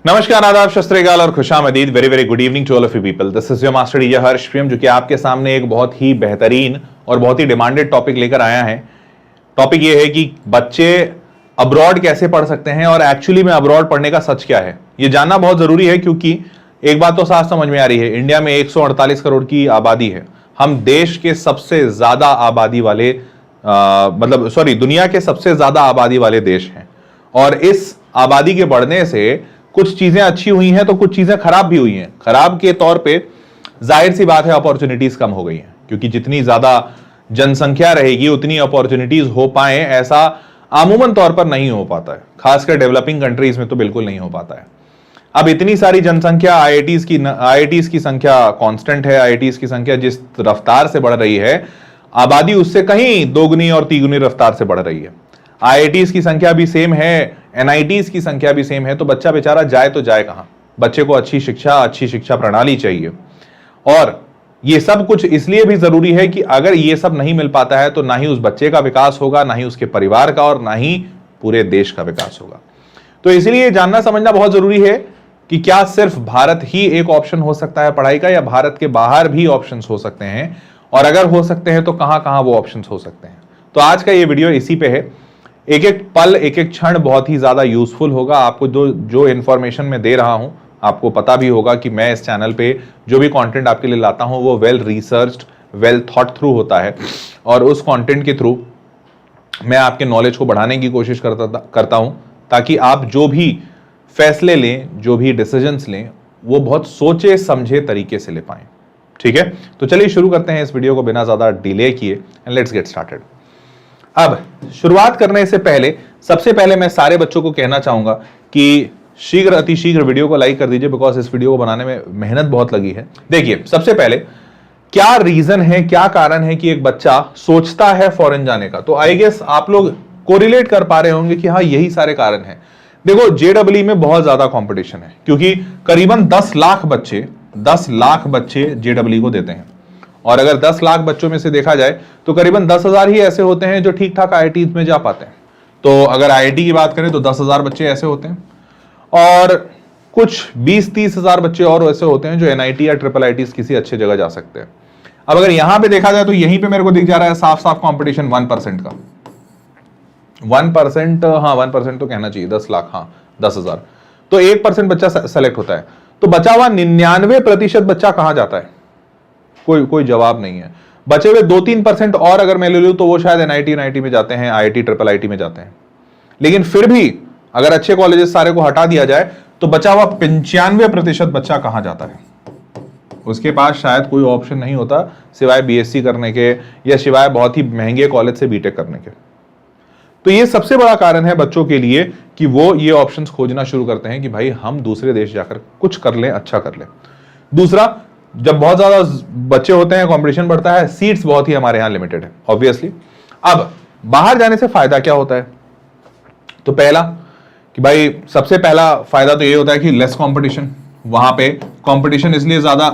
नमस्कार, आदाब, शत श्री अकाल और खुशामदीद। Very very good evening to all of you people. This is your master DJ Harsh Priyam, जो कि आपके सामने एक बहुत ही बेहतरीन और बहुत ही डिमांडेड टॉपिक लेकर आया है। टॉपिक ये है कि बच्चे अब्रॉड कैसे पढ़ सकते हैं और एक्चुअली में अब्रॉड पढ़ने का सच क्या है, ये जानना बहुत जरूरी है। क्योंकि एक बात तो साफ समझ में आ रही है, इंडिया में 148 करोड़ की आबादी है। हम देश के सबसे ज्यादा आबादी वाले दुनिया के सबसे ज्यादा आबादी वाले देश हैं। और इस आबादी के बढ़ने से कुछ चीजें अच्छी हुई हैं तो कुछ चीजें खराब भी हुई हैं। खराब के तौर पे जाहिर सी बात है, अपॉर्चुनिटीज कम हो गई हैं, क्योंकि जितनी ज्यादा जनसंख्या रहेगी उतनी अपॉर्चुनिटीज हो पाए, ऐसा आमूमन तौर पर नहीं हो पाता है। खासकर डेवलपिंग कंट्रीज में तो बिल्कुल नहीं हो पाता है। अब इतनी सारी जनसंख्या, आईआईटीज की संख्या कांस्टेंट है। आईआईटीज की संख्या जिस रफ्तार से बढ़ रही है, आबादी उससे कहीं दोगुनी और तीगुनी रफ्तार से बढ़ रही है। आईआईटीज की संख्या भी सेम है, एनआईटीज की संख्या भी सेम है। तो बच्चा बेचारा जाए तो जाए कहां? बच्चे को अच्छी शिक्षा प्रणाली चाहिए। और ये सब कुछ इसलिए भी जरूरी है कि अगर ये सब नहीं मिल पाता है तो ना ही उस बच्चे का विकास होगा, ना ही उसके परिवार का, और ना ही पूरे देश का विकास होगा। तो इसलिए जानना समझना बहुत जरूरी है कि क्या सिर्फ भारत ही एक ऑप्शन हो सकता है पढ़ाई का, या भारत के बाहर भी ऑप्शंस हो सकते हैं, और अगर हो सकते हैं तो कहां कहां वो ऑप्शंस हो सकते हैं। तो आज का ये वीडियो इसी पे है। एक एक पल, एक एक क्षण बहुत ही ज्यादा यूजफुल होगा। आपको जो इंफॉर्मेशन मैं दे रहा हूं, आपको पता भी होगा कि मैं इस चैनल पे जो भी कंटेंट आपके लिए लाता हूं वो well researched, well thought through होता है। और उस कंटेंट के थ्रू मैं आपके नॉलेज को बढ़ाने की कोशिश करता हूं, ताकि आप जो भी फैसले लें, जो भी डिसीजंस लें, वो बहुत सोचे समझे तरीके से ले पाएं। ठीक है, तो चलिए शुरू करते हैं इस वीडियो को बिना ज्यादा डिले किए, एंड लेट्स गेट स्टार्टेड। अब शुरुआत करने से पहले सबसे पहले मैं सारे बच्चों को कहना चाहूंगा कि शीघ्र अतिशीघ्र वीडियो को लाइक कर दीजिए, बिकॉज इस वीडियो को बनाने में मेहनत बहुत लगी है। देखिए, सबसे पहले क्या रीजन है, क्या कारण है कि एक बच्चा सोचता है फॉरेन जाने का। तो आई गेस आप लोग कोरिलेट कर पा रहे होंगे कि हाँ, यही सारे कारण हैं। देखो, जेडब्ल्यू में बहुत ज्यादा कंपटीशन है, क्योंकि करीबन 10 लाख बच्चे जेडब्ल्यू को देते हैं। और अगर 10 लाख बच्चों में से देखा जाए तो करीबन 10,000 ही ऐसे होते हैं जो ठीक ठाक आईआईटी में जा पाते हैं। तो अगर आईआईटी की बात करें तो 10,000 बच्चे ऐसे होते हैं, और कुछ 20-30 हजार बच्चे और ऐसे होते हैं जो एनआईटी या ट्रिपल आईटी किसी अच्छे जगह जा सकते हैं। अब अगर यहां पे देखा जाए तो यहीं पे मेरे को दिख जा रहा है साफ साफ कंपटीशन 1% का। 1%, हाँ 1% तो कहना चाहिए, 10 लाख, हाँ 10,000, तो 1% बच्चा सेलेक्ट होता है। तो बचा हुआ 99% बच्चा कहां जाता है? कोई जवाब नहीं है। बचे हुए 2-3% और अगर मैं ले लूं तो वो शायद एनआईटी में जाते हैं, आईआईटी ट्रिपल आईटी में जाते हैं। लेकिन फिर भी अगर अच्छे कॉलेजेस सारे को हटा दिया जाए तो बचा हुआ 95% बच्चा कहां जाता है? उसके पास शायद कोई ऑप्शन नहीं होता सिवाय बीएससी करने के, या सिवाय बहुत ही महंगे कॉलेज से बीटेक करने के। तो ये सबसे बड़ा कारण है बच्चों के लिए कि वो ये ऑप्शंस खोजना शुरू करते हैं कि भाई हम दूसरे देश जाकर कुछ कर लें, अच्छा कर लें। दूसरा, जब बहुत ज्यादा बच्चे होते हैं, कंपटीशन बढ़ता है, सीट्स बहुत ही हमारे यहां लिमिटेड है ऑब्वियसली। अब बाहर जाने से फायदा क्या होता है? तो पहला कि भाई सबसे पहला फायदा तो ये होता है कि लेस कंपटीशन। वहां पे कंपटीशन इसलिए ज्यादा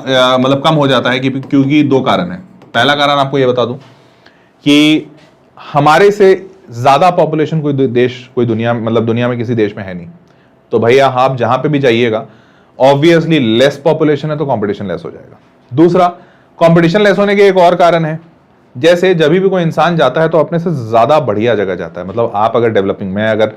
कम हो जाता है कि क्योंकि 2 कारण है। पहला कारण आपको ये बता दूं कि हमारे से ज्यादा पॉपुलेशन कोई दुनिया में किसी देश में है नहीं। तो भैया आप जहां पे भी जाइएगा, ऑब्वियसली लेस पॉपुलेशन है तो कंपटीशन लेस हो जाएगा। दूसरा, कंपटीशन लेस होने के एक और कारण है, जैसे जब भी कोई इंसान जाता है तो अपने से ज्यादा बढ़िया जगह जाता है। मतलब आप अगर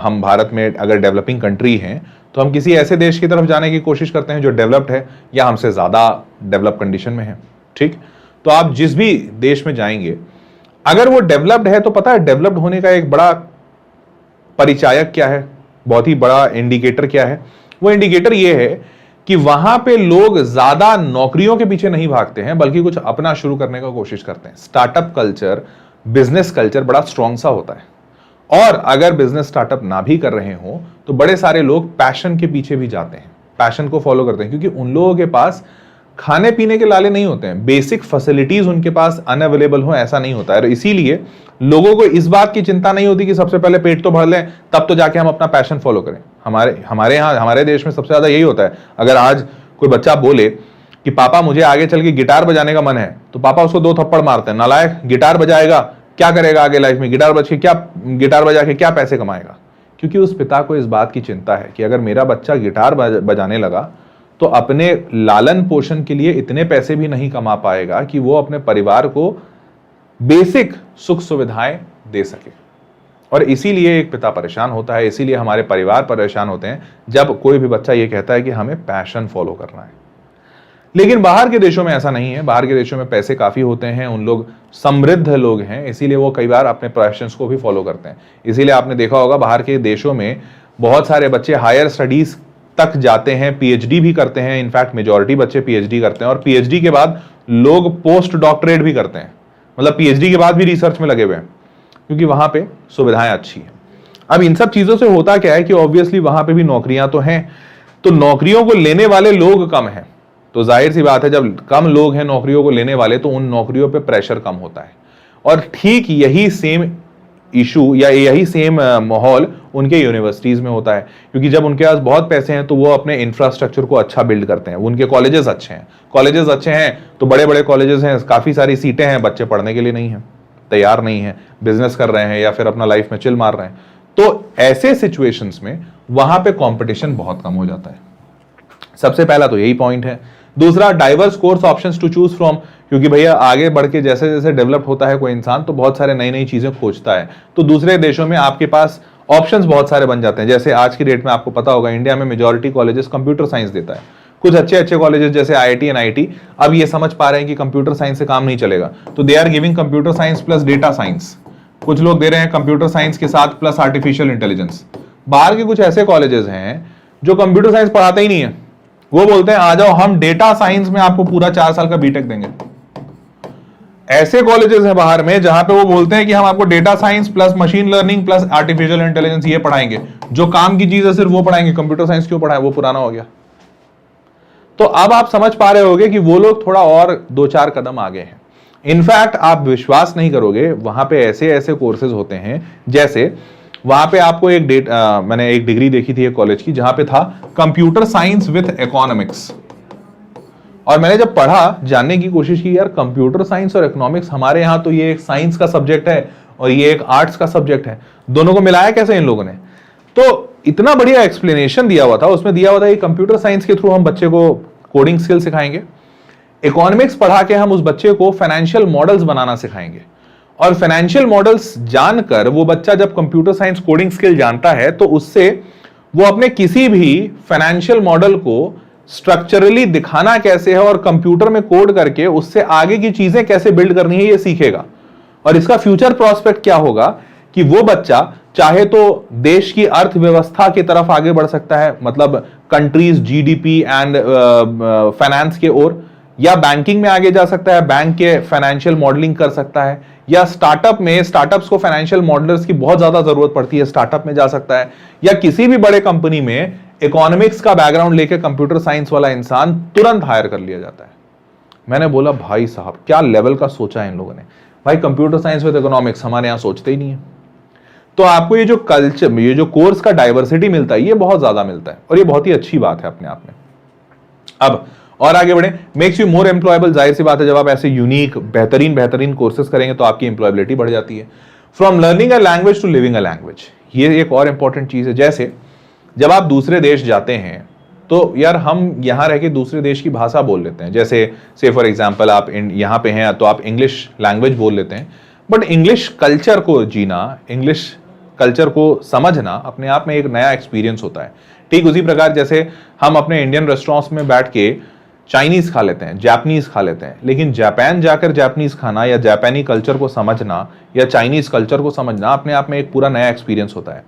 हम भारत में अगर डेवलपिंग कंट्री हैं तो हम किसी ऐसे देश की तरफ जाने की कोशिश करते हैं जो डेवलप्ड है या हमसे ज्यादा डेवलप कंडीशन में है। ठीक, तो आप जिस भी देश में जाएंगे, अगर वो डेवलप्ड है तो पता है डेवलप्ड होने का एक बड़ा परिचायक क्या है, बहुत ही बड़ा इंडिकेटर क्या है? वो इंडिकेटर ये है कि वहां पे लोग ज्यादा नौकरियों के पीछे नहीं भागते हैं, बल्कि कुछ अपना शुरू करने का कोशिश करते हैं। स्टार्टअप कल्चर, बिजनेस कल्चर बड़ा स्ट्रांग सा होता है। और अगर बिजनेस स्टार्टअप ना भी कर रहे हो तो बड़े सारे लोग पैशन के पीछे भी जाते हैं, पैशन को फॉलो करते हैं, क्योंकि उन लोगों के पास खाने पीने के लाले नहीं होते हैं, बेसिक फैसिलिटीज उनके पास अनअवेलेबल हो, ऐसा नहीं होता है। इसीलिए लोगों को इस बात की चिंता नहीं होती कि सबसे पहले पेट तो भर लें, तब तो जाके हम अपना पैशन फॉलो करें। हमारे देश में सबसे ज्यादा यही होता है। अगर आज कोई बच्चा बोले कि पापा मुझे आगे चल के गिटार बजाने का मन है, तो पापा उसको 2 थप्पड़ मारते हैं, नालायक, गिटार बजाएगा क्या करेगा आगे लाइफ में? गिटार बजा के क्या पैसे कमाएगा? क्योंकि उस पिता को इस बात की चिंता है कि अगर मेरा बच्चा गिटार बजाने लगा तो अपने लालन पोषण के लिए इतने पैसे भी नहीं कमा पाएगा कि वो अपने परिवार को बेसिक सुख सुविधाएं दे सके। और इसीलिए एक पिता परेशान होता है, इसीलिए हमारे परिवार परेशान होते हैं जब कोई भी बच्चा ये कहता है कि हमें पैशन फॉलो करना है। लेकिन बाहर के देशों में ऐसा नहीं है। बाहर के देशों में पैसे काफी होते हैं, उन लोग समृद्ध लोग हैं, इसीलिए वो कई बार अपने पैशंस को भी फॉलो करते हैं। इसीलिए आपने देखा होगा बाहर के देशों में बहुत सारे बच्चे हायर स्टडीज तक जाते हैं, पीएचडी भी करते हैं। इनफैक्ट मेजॉरिटी बच्चे पीएचडी करते हैं और पीएचडी के बाद लोग पोस्ट डॉक्टरेट भी करते हैं, मतलब पीएचडी के बाद भी रिसर्च में लगे हुए हैं, क्योंकि वहां पे सुविधाएं अच्छी हैं। अब इन सब चीजों से होता क्या है कि ऑब्वियसली वहां पे भी नौकरियां तो हैं, तो नौकरियों को लेने वाले लोग कम हैं, तो जाहिर सी बात है जब कम लोग हैं नौकरियों को लेने वाले तो उन नौकरियों पे प्रेशर कम होता है। और ठीक यही सेम इशू या यही सेम माहौल उनके यूनिवर्सिटीज में होता है, क्योंकि जब उनके पास बहुत पैसे हैं तो वो अपने इंफ्रास्ट्रक्चर को अच्छा बिल्ड करते हैं। उनके कॉलेजेस अच्छे हैं तो बड़े बड़े कॉलेजेस हैं, काफी सारी सीटें हैं, बच्चे पढ़ने के लिए नहीं है, तैयार नहीं है, बिजनेस कर रहे हैं या फिर अपना लाइफ में चिल मार रहे हैं। तो ऐसे सिचुएशंस में वहां पे कंपटीशन बहुत कम हो जाता है। सबसे पहला तो यही पॉइंट है। दूसरा, diverse course options to choose from, क्योंकि भैया आगे बढ़ के जैसे जैसे डेवलप होता है कोई इंसान तो बहुत सारे नई नई चीजें खोजता है, तो दूसरे देशों में आपके पास ऑप्शंस बहुत सारे बन जाते हैं। जैसे आज की डेट में आपको पता होगा इंडिया में मेजॉरिटी कॉलेजेस कंप्यूटर साइंस देता है। कुछ अच्छे अच्छे कॉलेजेस जैसे आईआईटी एनआईटी अब ये समझ पा रहे हैं कि कंप्यूटर साइंस से काम नहीं चलेगा, तो they are giving computer science plus data science. कुछ लोग दे रहे हैं कंप्यूटर साइंस के साथ प्लस आर्टिफिशियल इंटेलिजेंस। बाहर के कुछ ऐसे कॉलेजेस हैं जो कंप्यूटर साइंस पढ़ाते ही नहीं है, वो बोलते हैं आ जाओ हम डेटा साइंस में आपको पूरा 4 साल का बीटेक देंगे। ऐसे कॉलेजेस हैं बाहर में जहां पे वो बोलते हैं कि हम आपको data science plus machine learning plus artificial intelligence ये पढ़ाएंगे, जो काम की चीज है सिर्फ वो पढ़ाएंगे, कंप्यूटर साइंस क्यों पढ़ाए, वो पुराना हो गया। तो अब आप समझ पा रहे होगे कि वो लोग थोड़ा और 2-4 कदम आगे हैं। इनफैक्ट आप विश्वास नहीं करोगे, वहां पे ऐसे ऐसे कोर्सेज होते हैं, जैसे वहां पे आपको मैंने एक डिग्री देखी थी एक कॉलेज की जहां पे था कंप्यूटर साइंस विद इकोनॉमिक्स। और मैंने जब पढ़ा, जानने की कोशिश की, यार कंप्यूटर साइंस और इकोनॉमिक्स हमारे यहाँ तो ये एक साइंस का सब्जेक्ट है और ये एक आर्ट्स का सब्जेक्ट है, दोनों को मिलाया कैसे इन लोगों ने। तो इतना बढ़िया एक्सप्लेनेशन दिया हुआ था, उसमें दिया हुआ था कि कंप्यूटर साइंस के थ्रू हम बच्चे को कोडिंग स्किल सिखाएंगे, इकोनॉमिक्स पढ़ा के हम उस बच्चे को फाइनेंशियल मॉडल्स बनाना सिखाएंगे, और फाइनेंशियल मॉडल्स जानकर वो बच्चा जब कंप्यूटर साइंस कोडिंग स्किल जानता है तो उससे वो अपने किसी भी फाइनेंशियल मॉडल को स्ट्रक्चरली दिखाना कैसे है और कंप्यूटर में कोड करके उससे आगे की चीजें कैसे बिल्ड करनी है ये सीखेगा। और इसका फ्यूचर प्रोस्पेक्ट क्या होगा कि वो बच्चा चाहे तो देश की अर्थव्यवस्था की तरफ आगे बढ़ सकता है, मतलब कंट्रीज जीडीपी एंड फाइनेंस के ओर, या बैंकिंग में आगे जा सकता है, बैंक के फाइनेंशियल मॉडलिंग कर सकता है, या स्टार्टअप्स को फाइनेंशियल मॉडलर्स की बहुत ज्यादा जरूरत पड़ती है, स्टार्टअप में जा सकता है, या किसी भी बड़े कंपनी में इकोनॉमिक्स का बैकग्राउंड लेके कंप्यूटर साइंस वाला इंसान तुरंत हायर कर लिया जाता है। मैंने बोला भाई साहब क्या लेवल का सोचा है इन लोगों ने। भाई कंप्यूटर साइंस विद इकोनॉमिक्स हमारे यहां सोचते ही नहीं है। तो आपको ये जो कल्चर, ये जो कोर्स का डाइवर्सिटी मिलता है ये बहुत ज्यादा मिलता है और ये बहुत ही अच्छी बात है अपने आप में। अब और आगे बढ़े, मेक्स यू मोर एम्प्लॉयबल। जाहिर सी बात है जब आप ऐसे यूनिक बेहतरीन कोर्सेज करेंगे तो आपकी एम्प्लॉयबिलिटी बढ़ जाती है। From learning a language to living a language, ये एक और इंपॉर्टेंट चीज है। जैसे जब आप दूसरे देश जाते हैं तो यार हम यहां रह के दूसरे देश की भाषा बोल लेते हैं, जैसे से फॉर एग्जांपल आप यहां पे हैं तो आप इंग्लिश लैंग्वेज बोल लेते हैं, बट इंग्लिश कल्चर को जीना, इंग्लिश कल्चर को समझना अपने आप में एक नया एक्सपीरियंस होता है। ठीक उसी प्रकार जैसे हम अपने इंडियन रेस्टोरेंट्स में बैठ के चाइनीज खा लेते हैं, जापानीज खा लेते हैं, लेकिन जापान जाकर जापानीज खाना या जापानी कल्चर को समझना या चाइनीज कल्चर को समझना अपने आप में एक पूरा नया एक्सपीरियंस होता है।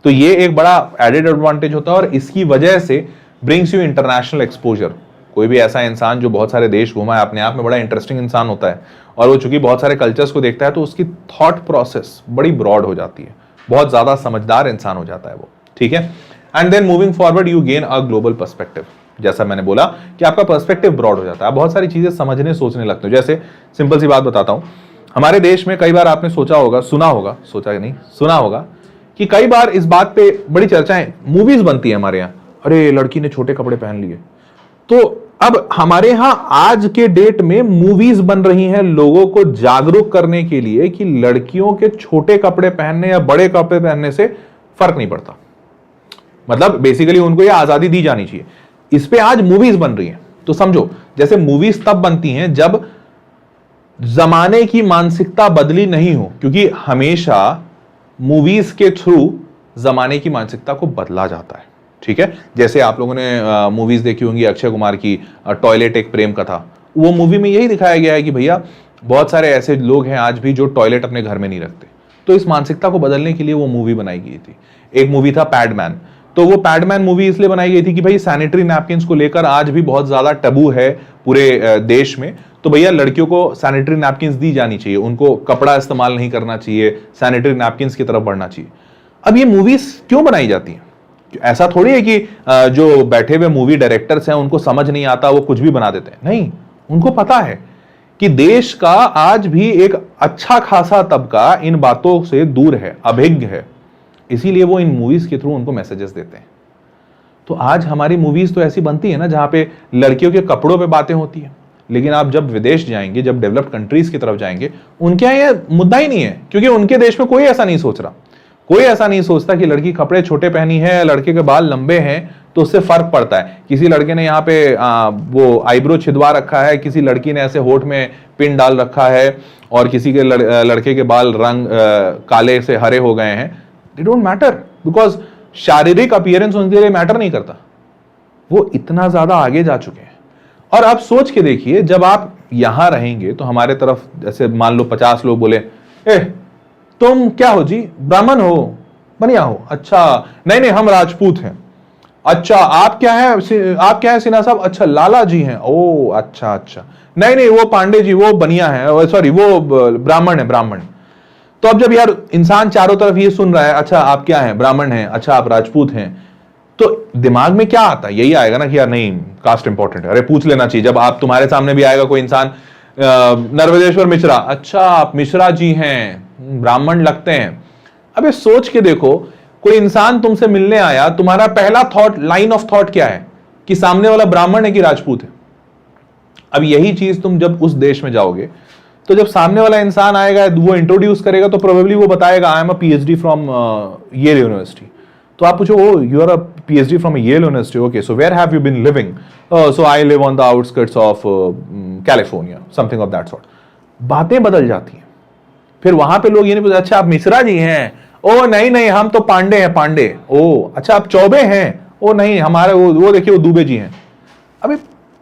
तो ये एक बड़ा एडेड एडवांटेज होता है और इसकी वजह से ब्रिंग्स यू इंटरनेशनल एक्सपोजर। कोई भी ऐसा इंसान जो बहुत सारे देश घूमा है अपने आप में बड़ा इंटरेस्टिंग इंसान होता है, और वो चूंकि बहुत सारे कल्चर्स को देखता है तो उसकी थॉट प्रोसेस बड़ी ब्रॉड हो जाती है, बहुत ज्यादा समझदार इंसान हो जाता है वो। ठीक है, and then moving forward you gain a global perspective. जैसा मैंने बोला कि आपका पर्सपेक्टिव ब्रॉड हो जाता है, आप बहुत सारी चीजें समझने सोचने लगते हो। जैसे सिंपल सी बात बताता हूं, हमारे देश में कई बार आपने सुना होगा कि कई बार इस बात पे बड़ी चर्चाएं, मूवीज बनती है हमारे यहाँ, अरे लड़की ने छोटे कपड़े पहन लिए। तो अब हमारे यहां आज के डेट में मूवीज बन रही हैं लोगों को जागरूक करने के लिए कि लड़कियों के छोटे कपड़े पहनने या बड़े कपड़े पहनने से फर्क नहीं पड़ता। मतलब बेसिकली उनको ये आजादी दी जानी चाहिए। इस पे आज मूवीज बन रही हैं। तो समझो, जैसे मूवीज तब बनती हैं जब जमाने की मानसिकता बदली नहीं हो, क्योंकि हमेशा मूवीज के थ्रू जमाने की मानसिकता को बदला जाता है। ठीक है, जैसे आप लोगों ने मूवीज देखी होंगी अक्षय कुमार की टॉयलेट एक प्रेम कथा। वो मूवी में यही दिखाया गया है कि भैया बहुत सारे ऐसे लोग हैं आज भी जो टॉयलेट अपने घर में नहीं रखते। तो इस मानसिकता को बदलने के लिए वो मूवी बनाई गई थी। एक मूवी था पैडमैन। तो वो पैडमैन मूवी इसलिए बनाई गई थी कि भाई सैनिटरी नैपकिन्स को लेकर आज भी बहुत ज्यादा टबू है पूरे देश में। तो भैया लड़कियों को सैनिटरी नैपकिन्स दी जानी चाहिए, उनको कपड़ा इस्तेमाल नहीं करना चाहिए, सैनिटरी नैपकिन्स की तरफ बढ़ना चाहिए। अब ये मूवीज क्यों बनाई जाती हैं? ऐसा थोड़ी है कि जो बैठे हुए मूवी डायरेक्टर्स हैं उनको समझ नहीं आता, वो कुछ भी बना देते हैं। नहीं, उनको पता है कि देश का आज भी एक अच्छा खासा तबका इन बातों से दूर है, अभिज्ञ है, इसीलिए वो इन मूवीज के थ्रू उनको मैसेजेस देते हैं। तो आज हमारी मूवीज तो ऐसी बनती है ना जहां पे लड़कियों के कपड़ों पे बातें होती है, लेकिन आप जब विदेश जाएंगे, जब डेवलप्ड कंट्रीज की तरफ जाएंगे, उनके यहाँ यह मुद्दा ही नहीं है, क्योंकि उनके देश में कोई ऐसा नहीं सोच रहा। कोई ऐसा नहीं सोचता कि लड़की कपड़े छोटे पहनी है, लड़के के बाल लंबे हैं तो उससे फर्क पड़ता है। किसी लड़के ने यहाँ पे वो आईब्रो छिदवा रखा है, किसी लड़की ने ऐसे होठ में पिन डाल रखा है, और किसी के लड़के के बाल रंग काले से हरे हो गए हैं। दे डोंट मैटर, बिकॉज शारीरिक अपीयरेंस उनके लिए मैटर नहीं करता। वो इतना ज्यादा आगे जा चुके हैं। और आप सोच के देखिए, जब आप यहां रहेंगे तो हमारे तरफ जैसे मान लो 50 लोग बोले, तुम क्या हो जी, ब्राह्मण हो, बनिया हो? अच्छा, नहीं नहीं हम राजपूत हैं। अच्छा, आप क्या है सिन्हा साहब? अच्छा, लाला जी हैं। ओ अच्छा अच्छा, नहीं नहीं वो पांडे जी, वो बनिया है, सॉरी वो ब्राह्मण है, ब्राह्मण। तो अब जब यार इंसान चारों तरफ ये सुन रहा है, अच्छा आप क्या हैं? ब्राह्मण हैं। अच्छा आप राजपूत हैं। तो दिमाग में क्या आता है? यही आएगा ना कि यार नहीं, कास्ट इंपॉर्टेंट है, अरे पूछ लेना चाहिए। जब आप तुम्हारे सामने भी आएगा कोई इंसान, नर्मदेश्वर मिश्रा, अच्छा आप मिश्रा जी हैं, ब्राह्मण लगते हैं। अबे सोच के देखो, कोई इंसान तुमसे मिलने आया, तुम्हारा पहला थॉट, लाइन ऑफ थॉट क्या है? कि सामने वाला ब्राह्मण है कि राजपूत है। अब यही चीज तुम जब उस देश में जाओगे, तो जब सामने वाला इंसान आएगा, वो इंट्रोड्यूस करेगा, तो प्रोबेबली वो बताएगा I am a PhD from Yale university. तो आप पूछो, oh you are a PhD from Yale university, okay, so where have you been living? So I live on the outskirts of California, something of that sort. बातें बदल जाती हैं। फिर वहां पे लोग ये नहीं पूछते, अच्छा आप मिश्रा जी हैं? ओ नहीं नहीं हम तो पांडे हैं, पांडे। ओ अच्छा आप चौबे हैं? ओ नहीं हमारे वो देखिए वो दुबे जी हैं। अभी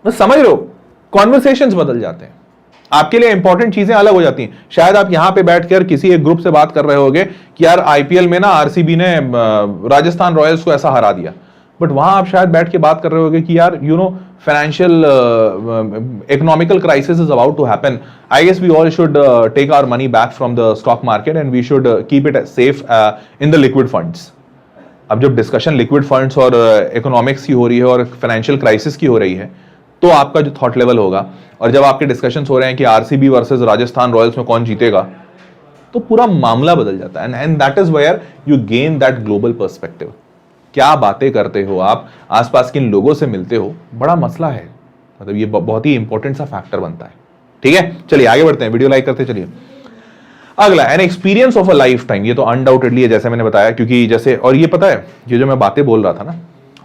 समझ रहे हो, कॉन्वर्सेशंस बदल जाते हैं, आपके लिए इंपॉर्टेंट चीजें अलग हो जाती हैं। शायद आप यहां पे बैठकर किसी एक ग्रुप से बात कर रहे होगे कि यार आईपीएल में ना आरसीबी ने राजस्थान रॉयल्स को ऐसा हरा दिया, बट वहां आप शायद बैठ के बात कर रहे होगे कि यार you know financial economical crisis is about to happen. I guess we all should take our money back from the stock market and we should keep it safe in the liquid funds. अब जब discussion liquid funds और economics की हो रही है और financial crisis की हो रही है, तो आपका जो थॉट लेवल होगा, और जब आपके डिस्कशंस हो रहे हैं कि आरसीबी वर्सेस राजस्थान रॉयल्स में कौन जीतेगा, तो पूरा मामला बदल जाता है। And that is where you gain that global perspective. क्या बातें करते हो आप, आसपास किन लोगों से मिलते हो, बड़ा मसला है। मतलब ये बहुत ही इंपॉर्टेंट सा फैक्टर बनता है। ठीक है, चलिए आगे बढ़ते हैं, वीडियो लाइक करते चलिए। अगला, an experience of a life time. ये तो अनडाउटेडली है, जैसे मैंने बताया, क्योंकि जैसे, और ये पता है, ये जो मैं बातें बोल रहा था ना,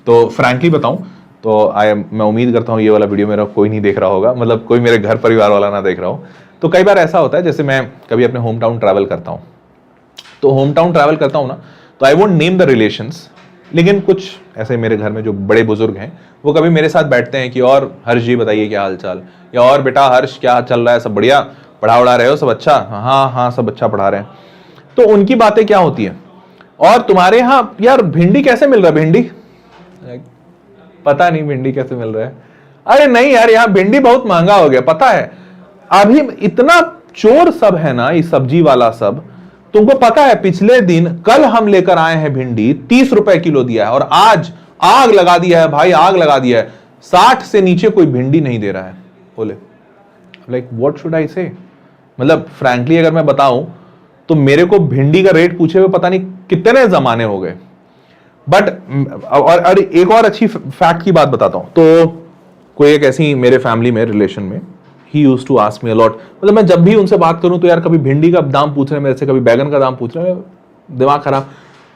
तो फ्रैंकली बताऊं तो मैं उम्मीद करता हूं ये वाला वीडियो मेरा कोई नहीं देख रहा होगा, मतलब कोई मेरे घर परिवार वाला ना देख रहा हो। तो कई बार ऐसा होता है, जैसे मैं कभी अपने होम टाउन ट्रैवल करता हूं, तो होम टाउन ट्रैवल करता हूं ना, तो I won't name the relations, लेकिन कुछ ऐसे मेरे घर में जो बड़े बुजुर्ग हैं, वो कभी मेरे साथ बैठते हैं कि और हर्ष जी बताइए क्या हाल चाल, या और बेटा हर्ष क्या चल रहा है, सब बढ़िया, पढ़ा उड़ा रहे हो, सब अच्छा? हाँ हाँ सब अच्छा पढ़ा रहे हैं। तो उनकी बातें क्या होती है, और तुम्हारे यहाँ यार भिंडी कैसे मिल रहा है? भिंडी पता नहीं भिंडी कैसे मिल रहा है। अरे नहीं यार यहाँ भिंडी बहुत महंगा हो गया, पता है अभी इतना चोर सब है ना, ये सब्जी वाला सब। तुमको पता है पिछले दिन, कल हम लेकर आए हैं भिंडी, 30 रुपए किलो दिया है, और आज आग लगा दिया है भाई, आग लगा दिया है, 60 से नीचे कोई भिंडी नहीं दे रहा है। बोले लाइक व्हाट शुड आई से? मतलब फ्रैंकली अगर मैं बताऊं तो मेरे को भिंडी का रेट पूछे हुए पता नहीं कितने जमाने हो गए। बट और एक और अच्छी फैक्ट की बात बताता हूं, तो कोई एक ऐसी मेरे फैमिली में, रिलेशन में, he used to ask me a lot, मतलब मैं जब भी उनसे बात करूं तो यार कभी भिंडी का दाम पूछ रहे हैं मेरे से, कभी बैगन का दाम पूछ रहे हैं, दिमाग खराब।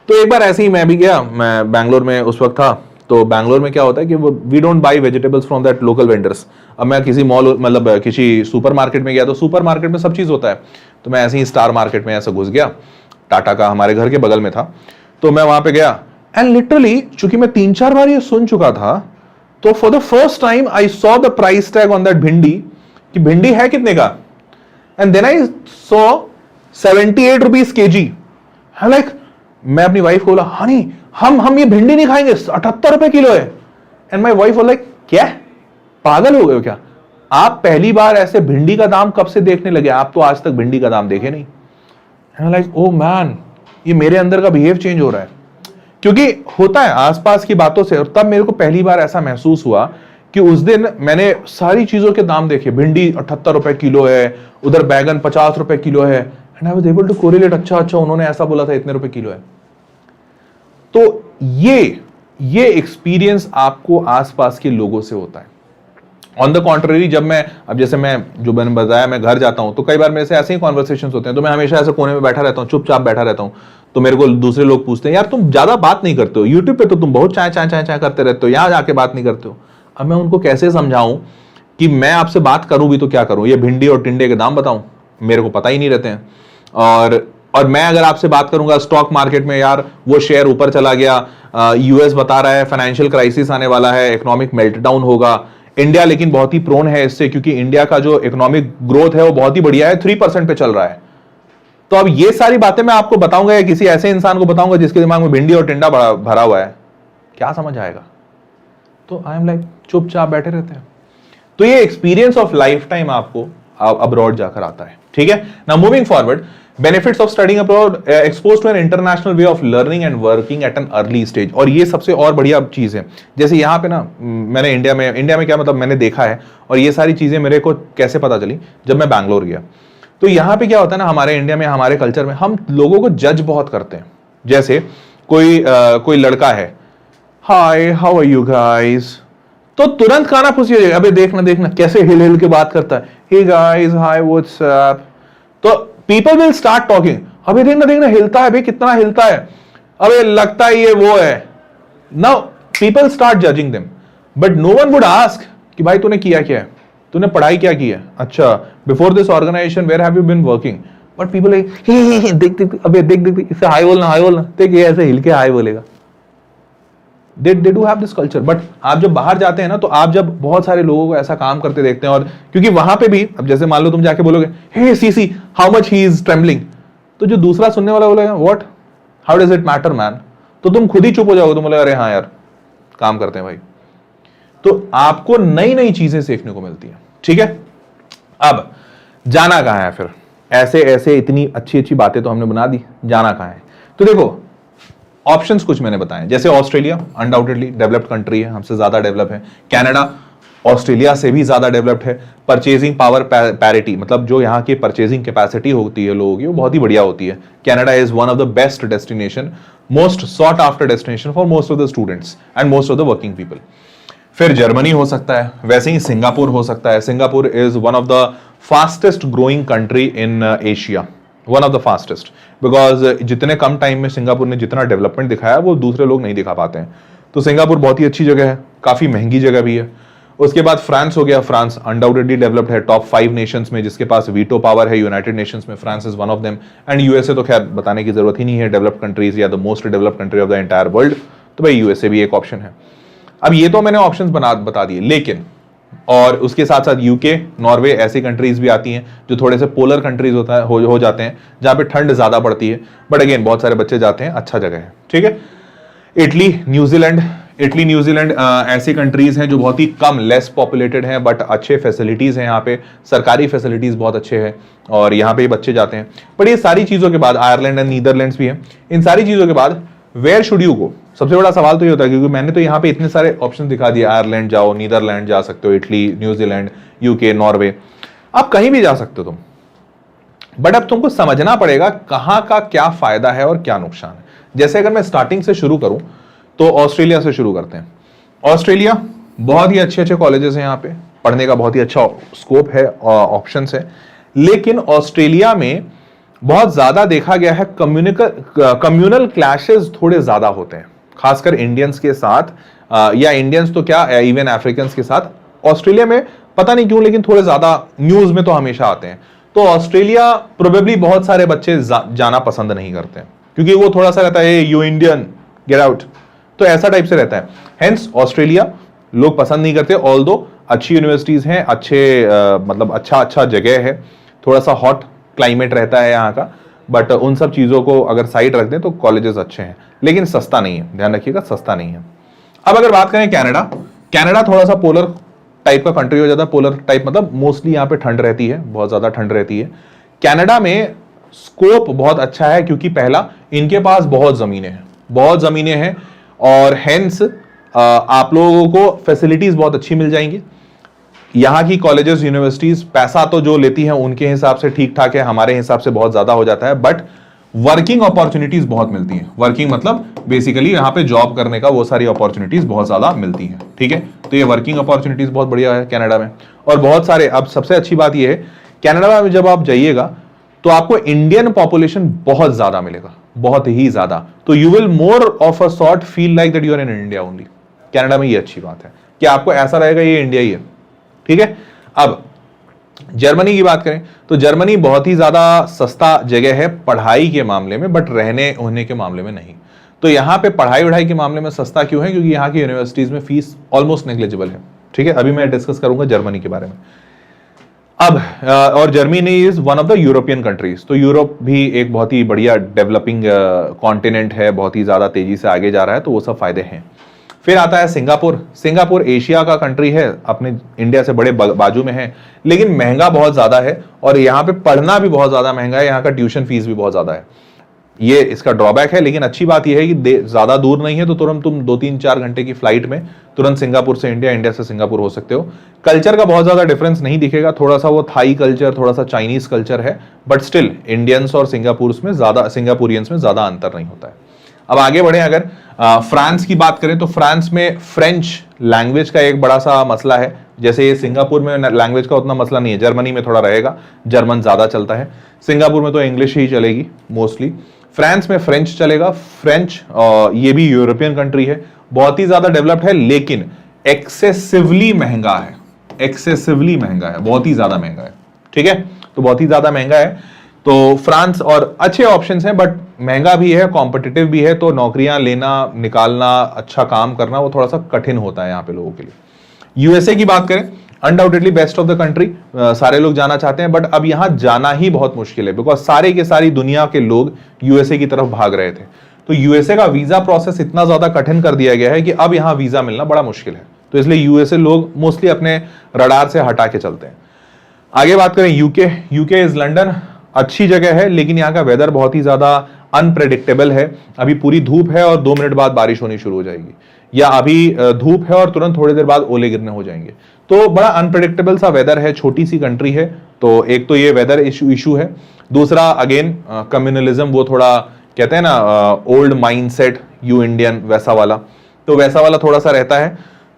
तो एक बार ऐसे ही मैं भी गया, मैं बैंगलोर में उस वक्त था। तो बैंगलोर में क्या होता है कि वो we don't buy vegetables from that local vendors. अब मैं किसी मॉल मतलब किसी सुपर मार्केट में गया तो सुपर मार्केट में सब चीज़ होता है, तो मैं ऐसे ही स्टार मार्केट में ऐसा घुस गया, टाटा का हमारे घर के बगल में था, तो मैं वहां पे गया एंड लिटरली चूंकि मैं 3-4 बार ये सुन चुका था, तो for the first time I saw the price tag on that bhindi कि भिंडी है कितने का, and then I saw 78 rupees KG. Like मैं अपनी वाइफ को बोला हनी हम ये भिंडी नहीं खाएंगे, 78 रुपए किलो है। एंड माई वाइफ लाइक क्या पागल हो गए हो क्या, आप पहली बार ऐसे भिंडी का दाम कब से देखने लगे, आप तो आज तक भिंडी का दाम देखे नहीं। लाइक ओ मैन, ये मेरे अंदर का बिहेव चेंज हो रहा है, क्योंकि होता है आसपास की बातों से। और तब मेरे को पहली बार ऐसा महसूस हुआ कि उस दिन मैंने सारी चीजों के दाम देखे, भिंडी 78 रुपए किलो है, उधर बैगन 50 रुपए किलो है, and I was able to correlate, अच्छा उन्होंने ऐसा बोला था, इतने रुपए किलो है। तो ये एक्सपीरियंस आपको आसपास के लोगों से होता है। ऑन द कॉन्ट्ररी, जब मैं अब जैसे मैं जो मैंने बताया मैं घर जाता हूं, तो कई बार मेरे से ऐसे ही कॉन्वर्सेशंस होते हैं, तो मैं हमेशा ऐसे कोने में बैठा रहता हूं, चुपचाप बैठा रहता हूं। तो मेरे को दूसरे लोग पूछते हैं यार तुम ज्यादा बात नहीं करते हो, यूट्यूब पे तो तुम बहुत चाय चाय चाय चाय करते रहते हो, यहां जाके बात नहीं करते हो। अब मैं उनको कैसे समझाऊं कि मैं आपसे बात करूं भी तो क्या करूं, ये भिंडी और टिंडे के दाम बताऊं, मेरे को पता ही नहीं रहते हैं। और मैं अगर आपसे बात करूंगा स्टॉक मार्केट में, यार वो शेयर ऊपर चला गया, यूएस बता रहा है फाइनेंशियल क्राइसिस आने वाला है, इकोनॉमिक मेल्टडाउन होगा। इंडिया लेकिन बहुत ही प्रोन है इससे, क्योंकि इंडिया का जो इकोनॉमिक ग्रोथ है वो बहुत ही बढ़िया है, 3% पे चल रहा है। तो अब ये सारी बातें मैं आपको बताऊंगा या किसी ऐसे इंसान को बताऊंगा जिसके दिमाग में भिंडी और टिंडा भरा हुआ है, क्या समझ आएगा। तो आई एम लाइक चुपचाप बैठे रहते हैं। तो ये एक्सपीरियंस ऑफ लाइफ टाइम आपको अब्रॉड जाकर आता है, ठीक है ना। Moving forward, benefits of studying abroad, expose to an international way of learning and working at an early stage. और ये सबसे और बढ़िया चीज है, जैसे यहाँ पे ना मैंने इंडिया में क्या मतलब मैंने देखा है, और ये सारी चीजें मेरे को कैसे पता चली जब मैं बैंगलोर गया। तो यहाँ पे क्या होता है ना, हमारे इंडिया में हमारे कल्चर में हम लोगों को जज बहुत करते हैं। जैसे कोई लड़का है, hi how are you guys, तो तुरंत खाना फुसी हो जाएगा, अबे देखना कैसे हिल हिल के बात करता है, hey guys hi what's up. तो पीपल विल स्टार्ट टॉकिंग, अबे देखना हिलता है, भाई कितना हिलता है, अबे लगता है ये वो है। Now people start judging them, but no one would ask कि भाई तूने किया क्या है, तूने पढ़ाई क्या की है, अच्छा before this organisation where have you been working. But people देख अबे देख इससे हाई बोलना, देख ये ऐसे हिल के हाई बोलेगा। They do have this culture, but आप जब बाहर जाते हैं ना, तो आप जब बहुत सारे लोगों को ऐसा काम करते देखते हैं, और क्योंकि वहां पे भी अब जैसे मान लो तुम जाके बोलोगे hey CC how much he is trembling, तो जो दूसरा सुनने वाला बोलेगा what how does it matter man, तो तुम खुद ही चुप हो जाओगे, तुम बोलेगा अरे हाँ यार काम करते हैं भाई। तो आपको नई नई चीजें सीखने को मिलती है, ठीक है। अब जाना कहाँ है फिर, ऐसे इतनी अच्छी अच्छी बातें तो हमने बना दी, जाना कहाँ है। तो देखो ऑप्शंस कुछ मैंने बताए, जैसे ऑस्ट्रेलिया अनडाउटेडली डेवलप्ड कंट्री है, हमसे ज्यादा डेवलप है। कनाडा ऑस्ट्रेलिया से भी ज्यादा डेवलप्ड है। परचेजिंग पावर पैरिटी, मतलब जो यहाँ की परचेजिंग कैपेसिटी होती है लोगों की, वो बहुत ही बढ़िया होती है। Canada is one of the best destination, most sought after destination for most of the students and most of the working people. फिर जर्मनी हो सकता है, वैसे ही सिंगापुर हो सकता है। Singapore is one of the fastest growing country in Asia, one of the fastest, because जितने कम time में सिंगापुर ने जितना डेवलपमेंट दिखाया वो दूसरे लोग नहीं दिखा पाते हैं। तो सिंगापुर बहुत ही अच्छी जगह है, काफी महंगी जगह भी है। उसके बाद फ्रांस हो गया, फ्रांस अनडाउटेडली डेवलप्ड है, टॉप 5 नेशंस में जिसके पास वीटो पावर है यूनाइटेड नेशंस में, France is one of them. And USA तो खैर बताने की जरूरत ही नहीं है, डेवलप्ड कंट्रीज या the most developed country of the entire world, तो भाई यूएसए भी एक ऑप्शन है। अब ये तो मैंने ऑप्शंस बता दिए, लेकिन और उसके साथ साथ यूके, नॉर्वे ऐसी कंट्रीज भी आती हैं जो थोड़े से पोलर कंट्रीज हो जाते हैं, जहां पे ठंड ज्यादा पड़ती है, बट अगेन बहुत सारे बच्चे जाते हैं, अच्छा जगह है, ठीक है। इटली, न्यूजीलैंड ऐसी कंट्रीज हैं जो बहुत ही कम, लेस पॉपुलेटेड हैं, बट अच्छे फैसिलिटीज हैं यहाँ पे, सरकारी फैसिलिटीज बहुत अच्छे हैं और यहाँ पे बच्चे जाते हैं। बट ये सारी चीजों के बाद आयरलैंड एंड नीदरलैंड्स भी हैं। इन सारी चीजों के बाद वेयर शुड यू गो, सबसे बड़ा सवाल तो ये होता है, क्योंकि मैंने तो यहाँ पे इतने सारे ऑप्शन दिखा दिए, आयरलैंड जाओ, नीदरलैंड जा सकते हो, इटली, न्यूजीलैंड, यूके, नॉर्वे, आप कहीं भी जा सकते हो तुम। बट अब तुमको समझना पड़ेगा कहाँ का क्या फायदा है और क्या नुकसान है। जैसे अगर मैं स्टार्टिंग से शुरू करूं तो ऑस्ट्रेलिया से शुरू करते हैं। ऑस्ट्रेलिया बहुत ही अच्छे कॉलेजेस हैं, यहाँ पे पढ़ने का बहुत ही अच्छा स्कोप है, ऑप्शंस है। लेकिन ऑस्ट्रेलिया में बहुत ज्यादा देखा गया है कम्युनल क्लैशेस थोड़े ज्यादा होते हैं, खासकर इंडियंस के साथ, या इंडियंस तो क्या, इवन अफ्रीकन के साथ। ऑस्ट्रेलिया में पता नहीं क्यों लेकिन थोड़े ज्यादा न्यूज में तो हमेशा आते हैं। तो ऑस्ट्रेलिया प्रोबेबली बहुत सारे बच्चे जाना पसंद नहीं करते हैं, क्योंकि वो थोड़ा सा रहता है यू इंडियन गेट आउट, तो ऐसा टाइप से रहता है। हेंस ऑस्ट्रेलिया लोग पसंद नहीं करते, ऑल्दो अच्छी यूनिवर्सिटीज हैं, मतलब अच्छा जगह है, थोड़ा सा हॉट क्लाइमेट रहता है यहाँ का, बट उन सब चीजों को अगर साइड रख दें तो कॉलेजेस अच्छे हैं, लेकिन सस्ता नहीं है, ध्यान रखिएगा, सस्ता नहीं है। अब अगर बात करें कनाडा, कनाडा थोड़ा सा पोलर टाइप का कंट्री हो जाता है। पोलर टाइप मतलब मोस्टली यहाँ पे ठंड रहती है, बहुत ज्यादा ठंड रहती है। कनाडा में स्कोप बहुत अच्छा है, क्योंकि पहला इनके पास बहुत जमीनें हैं और हेंस आप लोगों को फैसिलिटीज बहुत अच्छी मिल जाएंगी। यहाँ की कॉलेजेस यूनिवर्सिटीज पैसा तो जो लेती हैं उनके हिसाब से ठीक ठाक है, हमारे हिसाब से बहुत ज्यादा हो जाता है, बट वर्किंग अपॉर्चुनिटीज बहुत मिलती हैं। वर्किंग मतलब बेसिकली यहाँ पे जॉब करने का वो सारी अपॉर्चुनिटीज बहुत ज्यादा मिलती हैं, ठीक है। तो ये वर्किंग अपॉर्चुनिटीज बहुत बढ़िया है कनाडा में। और बहुत सारे, अब सबसे अच्छी बात ये है कनाडा में जब आप जाइएगा तो आपको इंडियन पॉपुलेशन बहुत ज्यादा मिलेगा, बहुत ही ज्यादा। तो you will more of a sort feel like that you are in India only. Canada में ये अच्छी बात है कि आपको ऐसा रहेगा ये इंडिया ही है, ठीक है। अब जर्मनी की बात करें तो जर्मनी बहुत ही ज्यादा सस्ता जगह है पढ़ाई के मामले में, बट रहने होने के मामले में नहीं। तो यहाँ पे पढ़ाई वढ़ाई के मामले में सस्ता क्यों है? क्योंकि यहाँ की यूनिवर्सिटीज में फीस ऑलमोस्ट नेग्लिजिबल है, ठीक है। अभी मैं डिस्कस करूंगा जर्मनी के बारे में। अब और Germany is one of the European countries. तो यूरोप भी एक बहुत ही बढ़िया डेवलपिंग कॉन्टिनेंट है, बहुत ही ज्यादा तेजी से आगे जा रहा है, तो वो सब फायदे हैं। फिर आता है सिंगापुर। सिंगापुर एशिया का कंट्री है, अपने इंडिया से बड़े बाजू में है, लेकिन महंगा बहुत ज्यादा है और यहाँ पे पढ़ना भी बहुत ज्यादा महंगा है, यहाँ का ट्यूशन फीस भी बहुत ज्यादा है, ये इसका ड्रॉबैक है। लेकिन अच्छी बात यह है कि ज्यादा दूर नहीं है, तो तुरंत तुम 2-3-4 घंटे की फ्लाइट में तुरंत सिंगापुर से इंडिया, इंडिया से सिंगापुर हो सकते हो। कल्चर का बहुत ज्यादा डिफरेंस नहीं दिखेगा, थोड़ा सा वो थाई कल्चर, थोड़ा सा चाइनीज कल्चर है, बट स्टिल इंडियंस और सिंगापुरियंस में ज्यादा अंतर नहीं होता है। अब आगे बढ़े, अगर फ्रांस की बात करें तो फ्रांस में फ्रेंच लैंग्वेज का एक बड़ा सा मसला है। जैसे ये सिंगापुर में लैंग्वेज का उतना मसला नहीं है, जर्मनी में थोड़ा रहेगा, जर्मन ज्यादा चलता है। सिंगापुर में तो इंग्लिश ही चलेगी मोस्टली। फ्रांस में फ्रेंच चलेगा। फ्रेंच ये भी यूरोपियन कंट्री है, बहुत ही ज्यादा डेवलप्ड है, लेकिन एक्सेसिवली महंगा है, बहुत ही ज्यादा महंगा है, ठीक है। तो बहुत ही ज्यादा महंगा है। तो फ्रांस और अच्छे ऑप्शंस हैं, बट महंगा भी है, कॉम्पिटिटिव भी है, तो नौकरियां लेना, निकालना, अच्छा काम करना वो थोड़ा सा कठिन होता है यहाँ पे लोगों के लिए। यूएसए की बात करें, undoubtedly best of the country, सारे लोग जाना चाहते हैं, बट अब यहां जाना ही बहुत मुश्किल है, बिकॉज सारे के सारी दुनिया के लोग यूएसए की तरफ भाग रहे थे। तो यूएसए का वीजा प्रोसेस इतना ज्यादा कठिन कर दिया गया है कि अब यहां वीजा मिलना बड़ा मुश्किल है, तो इसलिए यूएसए लोग मोस्टली अपने रडार से हटा के चलते हैं। आगे बात करें यूके इज लंदन, अच्छी जगह है, लेकिन यहाँ का वेदर बहुत ही ज्यादा अनप्रेडिक्टेबल है। अभी पूरी धूप है और 2 मिनट बाद बारिश होनी शुरू हो जाएगी, या अभी धूप है और तुरंत थोड़ी देर बाद ओले गिरने हो जाएंगे। तो बड़ा अनप्रेडिक्टेबल सा वेदर है, छोटी सी कंट्री है, तो एक तो ये वेदर इशू है। दूसरा अगेन कम्युनलिज्म, वो थोड़ा कहते हैं ना ओल्ड माइंडसेट, यू इंडियन वैसा वाला, तो वैसा वाला थोड़ा सा रहता है,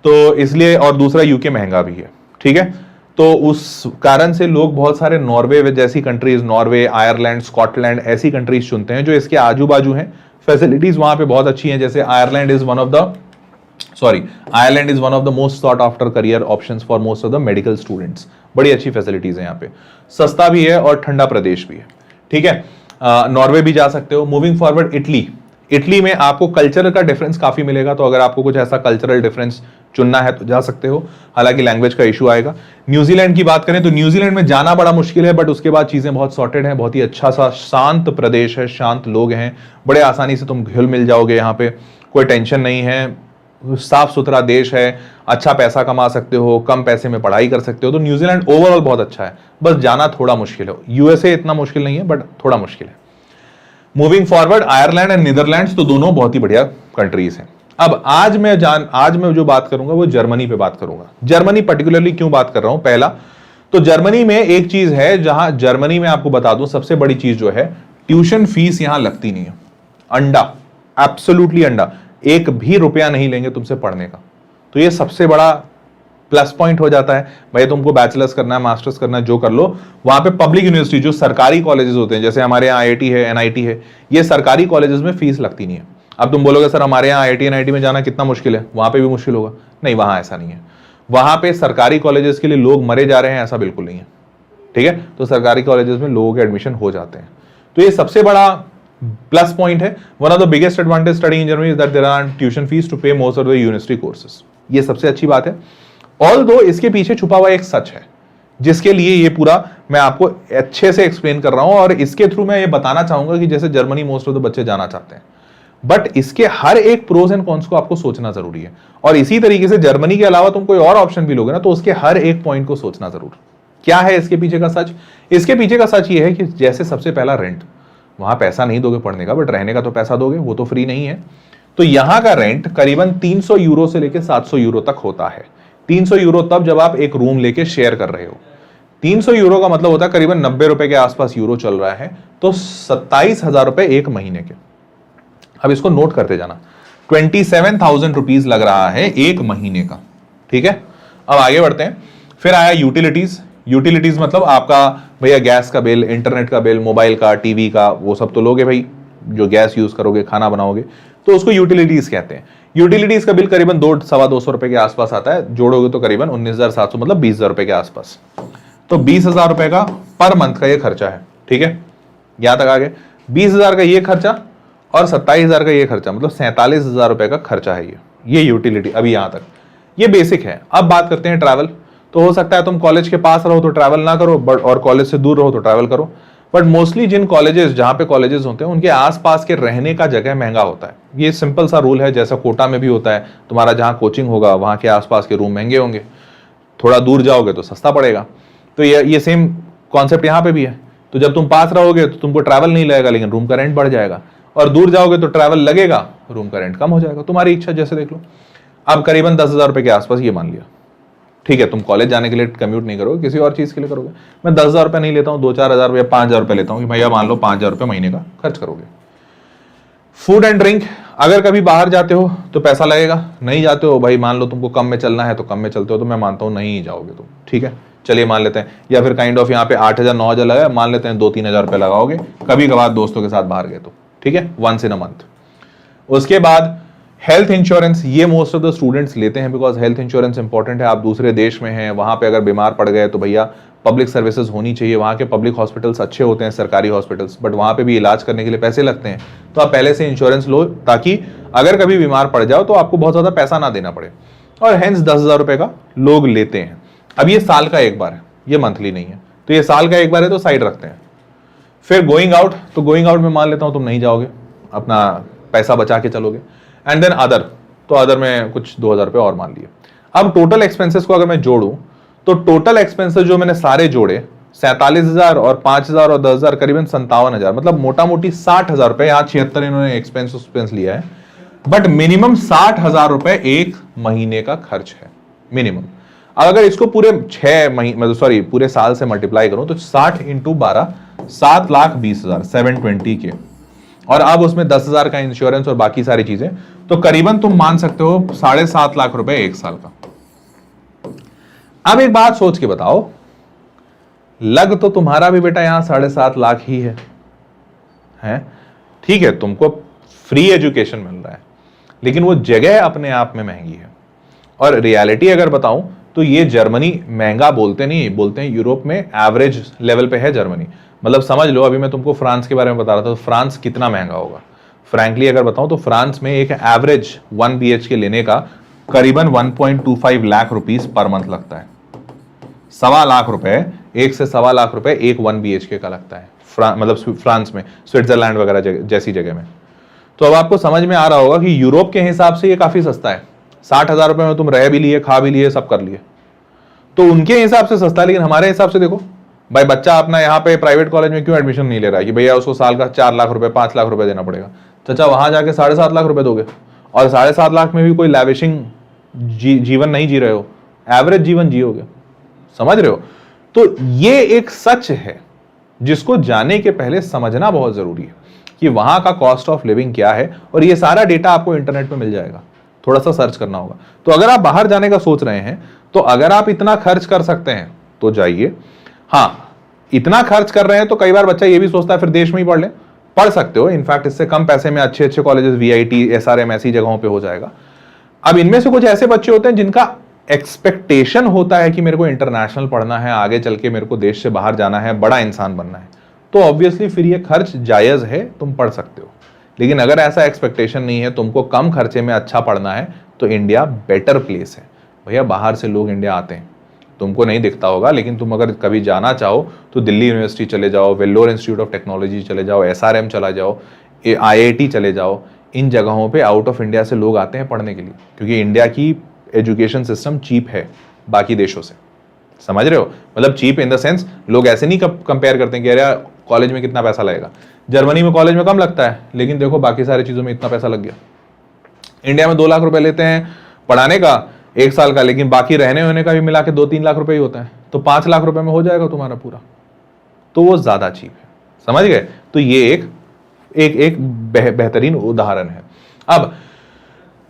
तो इसलिए। और दूसरा यूके महंगा भी है, ठीक है। तो उस कारण से लोग बहुत सारे नॉर्वे जैसी कंट्रीज, नॉर्वे, आयरलैंड, स्कॉटलैंड ऐसी कंट्रीज चुनते हैं जो इसके आजू बाजू हैं। फैसिलिटीज वहां पे बहुत अच्छी हैं, जैसे Ireland is one of the most sought after career options for most of the medical students. बड़ी अच्छी फैसिलिटीज है यहाँ पे, सस्ता भी है और ठंडा प्रदेश भी है, ठीक है। नॉर्वे भी जा सकते हो। मूविंग फॉरवर्ड, इटली में आपको कल्चर का डिफरेंस काफी मिलेगा, तो अगर आपको कुछ ऐसा कल्चरल डिफरेंस चुनना है तो जा सकते हो, हालांकि लैंग्वेज का इशू आएगा। न्यूजीलैंड की बात करें तो न्यूजीलैंड में जाना बड़ा मुश्किल है, बट उसके बाद चीजें बहुत सॉर्टेड हैं, बहुत ही अच्छा सा शांत प्रदेश है, शांत लोग हैं, बड़े आसानी से तुम घुल मिल जाओगे, यहाँ पे कोई टेंशन नहीं है, साफ सुथरा देश है, अच्छा पैसा कमा सकते हो, कम पैसे में पढ़ाई कर सकते हो। तो न्यूजीलैंड ओवरऑल बहुत अच्छा है, बस जाना थोड़ा मुश्किल है। यूएसए इतना मुश्किल नहीं है, बट थोड़ा मुश्किल है। Moving forward, Ireland and Netherlands, तो दोनों बहुत ही बढ़िया कंट्रीज हैं। अब आज मैं जो बात करूंगा वो जर्मनी पे बात करूंगा। जर्मनी पर्टिकुलरली क्यों बात कर रहा हूं? पहला तो जर्मनी में एक चीज है, जहां जर्मनी में आपको बता दूं सबसे बड़ी चीज जो है, ट्यूशन फीस यहां लगती नहीं है। अंडा, एब्सोल्युटली अंडा, 1 भी रुपया नहीं लेंगे तुमसे पढ़ने का। तो ये सबसे बड़ा प्लस पॉइंट हो जाता है। भाई तुमको बैचलर्स करना है, मास्टर्स करना है, जो कर लो। वहां पे पब्लिक यूनिवर्सिटी जो सरकारी कॉलेजेस होते हैं, जैसे हमारे यहाँ IIT है, NIT है, ये सरकारी कॉलेजेस में फीस लगती नहीं है। अब तुम बोलोगे सर हमारे यहाँ IIT NIT में जाना कितना मुश्किल है, वहां पे भी मुश्किल होगा। नहीं, वहां ऐसा नहीं है। वहां पे सरकारी कॉलेजेस के लिए लोग मरे जा रहे हैं, ऐसा बिल्कुल नहीं है। ठीक है, तो सरकारी कॉलेजेस में लोगों के एडमिशन हो जाते हैं। तो ये सबसे बड़ा प्लस पॉइंट है। One of the biggest advantage study in Germany is that there are tuition fees to pay most of the university courses. ये सबसे अच्छी बात है। ऑल्दो इसके पीछे छुपा हुआ एक सच है, जिसके लिए ये पूरा मैं आपको अच्छे से एक्सप्लेन कर रहा हूं, और इसके थ्रू मैं ये बताना चाहूंगा कि जैसे जर्मनी मोस्ट ऑफ द बच्चे जाना चाहते हैं, बट इसके हर एक प्रोज एंड कॉन्स को आपको सोचना जरूरी है। और इसी तरीके से जर्मनी के अलावा तुम कोई और ऑप्शन भी लोगे ना, तो उसके हर एक पॉइंट को सोचना जरूर। क्या है इसके पीछे का सच? इसके पीछे का सच ये है कि जैसे सबसे पहला रेंट, वहां पैसा नहीं दोगे पढ़ने का, बट रहने का तो पैसा दोगे, वो तो फ्री नहीं है। तो यहां का रेंट करीबन 300 यूरो से लेकर 700 यूरो तक होता है। 300 यूरो तब जब आप एक रूम लेके शेयर कर रहे हो। 300 यूरो का मतलब होता है करीबन 90 रुपए के आसपास यूरो चल रहा है, तो 27,000 रुपए एक महीने के। अब इसको नोट करते जाना, 27,000 रुपीज लग रहा है एक महीने का। ठीक है, अब आगे बढ़ते हैं। फिर आया यूटिलिटीज। यूटिलिटीज मतलब आपका भैया गैस का बिल, इंटरनेट का बिल, मोबाइल का, टीवी का, वो सब तो लोगे भाई, जो गैस यूज करोगे, खाना बनाओगे, तो उसको यूटिलिटीज कहते हैं। यूटिलिटीज का बिल करीबन 200-225 रुपए के आसपास आता है, जोड़ोगे तो करीबन 19,700 मतलब 20,000 रुपए के आसपास। तो 20,000 रुपए का पर मंथ का ये खर्चा है। ठीक है, यहां तक आ गए। 20,000 का ये खर्चा और 27,000 का ये खर्चा, मतलब 47,000 रुपए का खर्चा है ये यूटिलिटी। अभी यहां तक ये बेसिक है। अब बात करते हैं ट्रैवल। तो हो सकता है तुम कॉलेज के पास रहो तो ट्रैवल ना करो, बट और कॉलेज से दूर रहो तो ट्रैवल करो। बट मोस्टली जिन कॉलेजेस, जहां पे कॉलेजेस होते हैं, उनके आसपास के रहने का जगह महंगा होता है। ये सिंपल सा रूल है, जैसा कोटा में भी होता है। तुम्हारा जहां कोचिंग होगा वहां के आसपास के रूम महंगे होंगे, थोड़ा दूर जाओगे तो सस्ता पड़ेगा। तो ये सेम कॉन्सेप्ट यहाँ पे भी है। तो जब तुम पास रहोगे तो तुमको ट्रैवल नहीं लगेगा, लेकिन रूम का रेंट बढ़ जाएगा, और दूर जाओगे तो ट्रैवल लगेगा, रूम का रेंट कम हो जाएगा। तुम्हारी इच्छा, जैसे देख लो। अब करीबन 10,000 रुपए के आसपास ये मान लिया। ठीक है, तुम कॉलेज जाने के लिए कम्यूट नहीं करोगे, किसी और चीज के लिए करोगे। मैं 10,000 रुपए नहीं लेता हूँ, 2-4 हजार रुपया, 5,000 रुपए लेता हूँ कि भैया मान लो 5,000 रुपए महीने का खर्च करोगे। फूड एंड ड्रिंक, अगर कभी बाहर जाते हो तो पैसा लगेगा, नहीं जाते हो भाई, मान लो तुमको कम में चलना है तो कम में चलते हो, तो मैं मानता हूँ नहीं जाओगे तुम। ठीक है, चलिए मान लेते हैं, या फिर काइंड ऑफ यहाँ पे 8,000-9,000 लगा, मान लेते हैं 2-3 हजार रुपए लगाओगे कभी कभार दोस्तों के साथ बाहर गए तो। ठीक है, वंस इन अ मंथ। उसके बाद हेल्थ इंश्योरेंस, ये मोस्ट ऑफ द स्टूडेंट्स लेते हैं, बिकॉज हेल्थ इंश्योरेंस इंपॉर्टेंट है। आप दूसरे देश में हैं, वहां पे अगर बीमार पड़ गए तो भैया पब्लिक सर्विसेज होनी चाहिए। वहां के पब्लिक हॉस्पिटल्स अच्छे होते हैं, सरकारी हॉस्पिटल्स, बट वहां पे भी इलाज करने के लिए पैसे लगते हैं। तो आप पहले से इंश्योरेंस लो, ताकि अगर कभी बीमार पड़ जाओ तो आपको बहुत ज्यादा पैसा ना देना पड़े। और हेंस 10,000 रुपए का लोग लेते हैं। अब ये साल का एक बार है, ये मंथली नहीं है, तो ये साल का एक बार है, तो साइड रखते हैं। फिर गोइंग आउट, तो गोइंग आउट में मान लेता हूं तुम नहीं जाओगे, अपना पैसा बचा के चलोगे। एंड देन अदर, तो अदर में कुछ 2,000 रुपए और मान लिए। अब टोटल एक्सपेंसेस को अगर मैं जोड़ूं, तो टोटल एक्सपेंसेस जो मैंने सारे जोड़े, 47,000 और 5,000 और 10,000, करीबन 57,000, मतलब मोटा मोटी 60,000 रुपए। यहाँ 76 इन्होंने एक्सपेंस लिया है, बट मिनिमम 60,000 रुपए एक महीने का खर्च है, मिनिमम। अब अगर इसको पूरे 6 महीने, मतलब सॉरी पूरे साल से मल्टीप्लाई करूं, तो 60 × 12, 7,20,000, 720 के, और अब उसमें 10,000 का इंश्योरेंस और बाकी सारी चीजें, तो करीबन तुम मान सकते हो 7.5 लाख रुपए एक साल का। अब एक बात सोच के बताओ, लग तो तुम्हारा भी बेटा यहां 7.5 लाख ही है? ठीक है, तुमको फ्री एजुकेशन मिल रहा है, लेकिन वो जगह अपने आप में महंगी है। और रियलिटी अगर बताऊं तो ये जर्मनी महंगा बोलते नहीं, बोलते हैं यूरोप में एवरेज लेवल पे है जर्मनी। मतलब समझ लो, अभी मैं तुमको फ्रांस के बारे में बता रहा था, तो फ्रांस कितना महंगा होगा। फ्रैंकली अगर बताऊं तो फ्रांस में एक एवरेज 1 BHK लेने का करीबन 1.25 लाख रुपीस पर मंथ लगता है। 1.25 लाख रुपए, 1 से 1.25 लाख रुपए एक 1 BHK का लगता है, मतलब फ्रांस में, स्विट्जरलैंड वगैरह जैसी जगह में। तो अब आपको समझ में आ रहा होगा कि यूरोप के हिसाब से ये काफी सस्ता है। 60,000 रुपए में तुम रह भी लिए, खा भी लिए, सब कर लिए, तो उनके हिसाब से सस्ता है। लेकिन हमारे हिसाब से देखो भाई, बच्चा अपना यहाँ पे प्राइवेट कॉलेज में क्यों एडमिशन नहीं ले रहा है कि भैया उसको साल का 4 लाख रुपए, 5 लाख रुपए देना पड़ेगा। चाचा वहां जाके 7.5 लाख रुपए दोगे, और 7.5 लाख में भी कोई लैविशिंग जीवन नहीं जी रहे हो, एवरेज जीवन जियोगे। समझ रहे हो? तो ये एक सच है जिसको जाने के पहले समझना बहुत जरूरी है कि वहां का कॉस्ट ऑफ लिविंग क्या है। और ये सारा डेटा आपको इंटरनेट पे मिल जाएगा। थोड़ा सा सर्च करना होगा। तो अगर आप बाहर जाने का सोच रहे हैं, तो अगर आप इतना खर्च कर सकते हैं तो जाइए। हाँ, इतना खर्च कर रहे हैं तो कई बार बच्चा ये भी सोचता है फिर देश में ही पढ़ ले, पढ़ सकते हो। इनफैक्ट इससे कम पैसे में अच्छे अच्छे कॉलेजेस, वीआईटी, एसआरएम ऐसी जगहों पे हो जाएगा। अब इनमें से कुछ ऐसे बच्चे होते हैं जिनका एक्सपेक्टेशन होता है कि मेरे को इंटरनेशनल पढ़ना है, आगे चल के मेरे को देश से बाहर जाना है, बड़ा इंसान बनना है, तो ऑब्वियसली फिर ये खर्च जायज है, तुम पढ़ सकते हो। लेकिन अगर ऐसा एक्सपेक्टेशन नहीं है, तुमको कम खर्चे में अच्छा पढ़ना है, तो इंडिया बेटर प्लेस है। भैया बाहर से लोग इंडिया आते हैं, तुमको नहीं दिखता होगा, लेकिन तुम अगर कभी जाना चाहो तो दिल्ली यूनिवर्सिटी चले जाओ, वेल्लोर इंस्टीट्यूट ऑफ टेक्नोलॉजी चले जाओ, एसआरएम चला जाओ, आईआईटी चले जाओ। इन जगहों पे आउट ऑफ इंडिया से लोग आते हैं पढ़ने के लिए, क्योंकि इंडिया की एजुकेशन सिस्टम चीप है बाकी देशों से। समझ रहे हो? मतलब चीप इन द सेंस, लोग ऐसे नहीं कंपेयर करते हैं कि अरे कॉलेज में कितना पैसा लगेगा। जर्मनी में कॉलेज में कम लगता है, लेकिन देखो बाकी सारी चीज़ों में इतना पैसा लग गया। इंडिया में 2 लाख रुपए लेते हैं पढ़ाने का 1 साल का, लेकिन बाकी रहने होने का भी मिला के 2-3 लाख रुपए ही होता है, तो 5 लाख रुपए में हो जाएगा तुम्हारा पूरा, तो वो ज़्यादा चीप है। समझ गए? तो ये एक बेहतरीन उदाहरण है। अब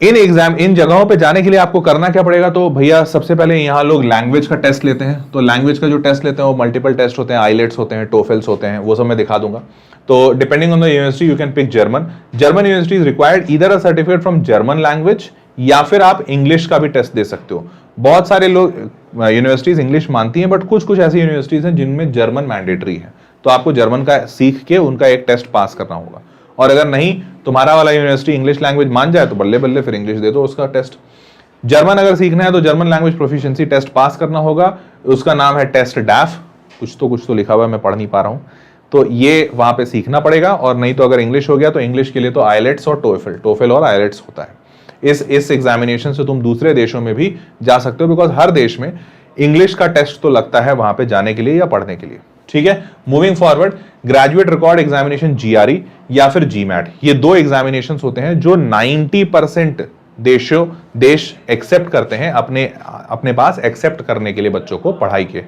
इन जगहों पे जाने के लिए आपको करना क्या पड़ेगा? तो भैया सबसे पहले यहाँ लोग लैंग्वेज का टेस्ट लेते हैं। तो लैंग्वेज का जो टेस्ट लेते हैं वो मल्टीपल टेस्ट होते हैं, आईलेट्स होते हैं, टोफेल्स होते हैं, वो सब मैं दिखा दूंगा। तो depending on the university you can pick German university is required either a certificate from German language, या फिर आप इंग्लिश का भी टेस्ट दे सकते हो। बहुत सारे लोग यूनिवर्सिटीज इंग्लिश मानती हैं, बट कुछ ऐसी यूनिवर्सिटीज हैं जिनमें जर्मन मैंडेटरी है, तो आपको जर्मन का सीख के उनका एक टेस्ट पास करना होगा। और अगर नहीं, तुम्हारा वाला यूनिवर्सिटी इंग्लिश लैंग्वेज मान जाए तो बल्ले बल्ले, फिर इंग्लिश दे दो उसका टेस्ट। जर्मन अगर सीखना है तो German language proficiency test pass करना होगा, उसका नाम है टेस्ट डैफ, कुछ तो लिखा हुआ है, मैं पढ़ नहीं पा रहा हूं। तो ये वहां पे सीखना पड़ेगा। और नहीं तो अगर इंग्लिश हो गया तो इंग्लिश के लिए तो आईलेट्स और टोफेल और आईलेट्स होता है। इस एग्जामिनेशन से तुम दूसरे देशों में भी जा सकते हो, बिकॉज हर देश में इंग्लिश का टेस्ट तो लगता है वहां पे जाने के लिए या पढ़ने के लिए। ठीक है, moving forward, graduate record examination GRE या फिर GMAT, ये 2 एग्जामिनेशन होते हैं जो 90% देश एक्सेप्ट करते हैं, अपने पास एक्सेप्ट करने के लिए बच्चों को पढ़ाई के।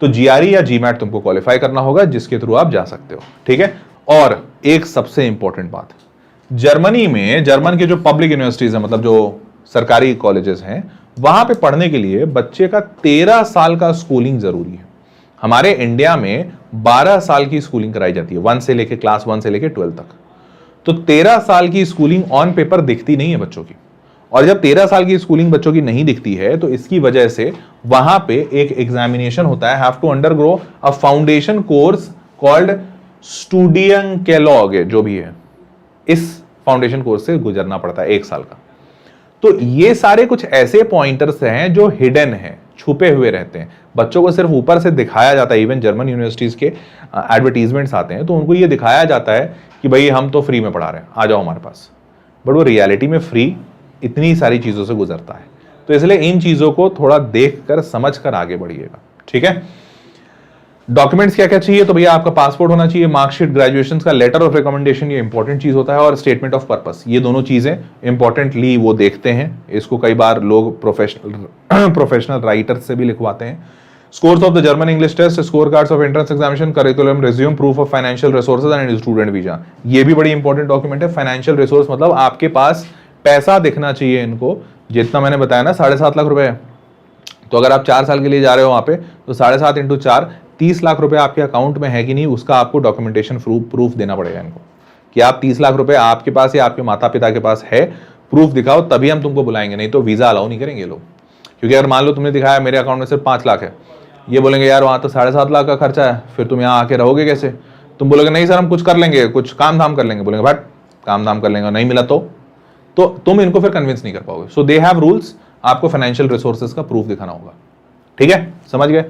तो GRE या GMAT तुमको क्वालिफाई करना होगा, जिसके थ्रू आप जा सकते हो। ठीक है, और एक सबसे इंपॉर्टेंट बात, जर्मन के जो पब्लिक यूनिवर्सिटीज है, मतलब जो सरकारी कॉलेजेस हैं, वहां पे पढ़ने के लिए बच्चे का 13 साल का स्कूलिंग जरूरी है। हमारे इंडिया में 12 साल की स्कूलिंग कराई जाती है, क्लास 1 से लेके 12 तक। तो 13 साल की स्कूलिंग ऑन पेपर दिखती नहीं है बच्चों की। और जब 13 साल की स्कूलिंग बच्चों की नहीं दिखती है, तो इसकी वजह से वहां पे एक एग्जामिनेशन होता है, have to undergo a foundation course called Studienkolleg, जो भी है, इस फाउंडेशन कोर्स से गुजरना पड़ता है 1 साल का। तो ये सारे कुछ ऐसे पॉइंटर्स हैं जो हिडन है, छुपे हुए रहते हैं, बच्चों को सिर्फ ऊपर से दिखाया जाता है। इवन जर्मन यूनिवर्सिटीज के एडवर्टीजमेंट्स आते हैं तो उनको ये दिखाया जाता है कि भाई हम तो फ्री में पढ़ा रहे हैं, आ जाओ हमारे पास, बट वो रियलिटी में फ्री इतनी सारी चीजों से गुजरता है। तो इसलिए इन चीजों को थोड़ा देख कर समझ कर आगे बढ़िएगा। ठीक है, डॉक्यूमेंट्स क्या क्या चाहिए? तो भैया आपका पासपोर्ट होना चाहिए, मार्कशीट, ग्रेजुएशन का लेटर ऑफ रिकमेंडेशन, ये इंपॉर्टेंट चीज होता है, और स्टेटमेंट ऑफ पर्पस, ये दोनों चीजें इंपॉर्टेंटली वो देखते हैं। इसको कई बार लोग प्रोफेशनल राइटर से भी लिखवाते हैं। Scores of the German English test, score cards of entrance examination, curriculum, resume, proof of financial resources and student visa, ये भी बड़ी इंपॉर्टेंट डॉक्यूमेंट है। फाइनेंशियल रिसोर्स मतलब आपके पास पैसा दिखना चाहिए इनको, जितना मैंने बताया ना 7.5 लाख रुपए, तो अगर आप 4 साल के लिए जा रहे हो वहां पे, तो 7.5 × 4 30 लाख रुपए आपके अकाउंट में है कि नहीं, उसका आपको डॉक्यूमेंटेशन प्रूफ देना पड़ेगा इनको, कि आप 30 लाख रुपए आपके पास या आपके माता पिता के पास है, प्रूफ दिखाओ, तभी हम तुमको बुलाएंगे, नहीं तो वीजा अलाउ नहीं करेंगे लोग। क्योंकि अगर मान लो तुमने दिखाया मेरे अकाउंट में सिर्फ 5 लाख है, ये बोलेंगे यार वहां तो 7.5 लाख का खर्चा है, फिर तुम यहाँ आके रहोगे कैसे? तुम बोलोगे नहीं सर हम कुछ कर लेंगे, कुछ काम धाम कर लेंगे, बोलेंगे बट काम धाम कर लेंगे, नहीं मिला तो तुम इनको फिर कन्विंस नहीं कर पाओगे। सो दे हैव रूल्स, आपको फाइनेंशियल रिसोर्सेज का प्रूफ दिखाना होगा। ठीक है, समझ गए?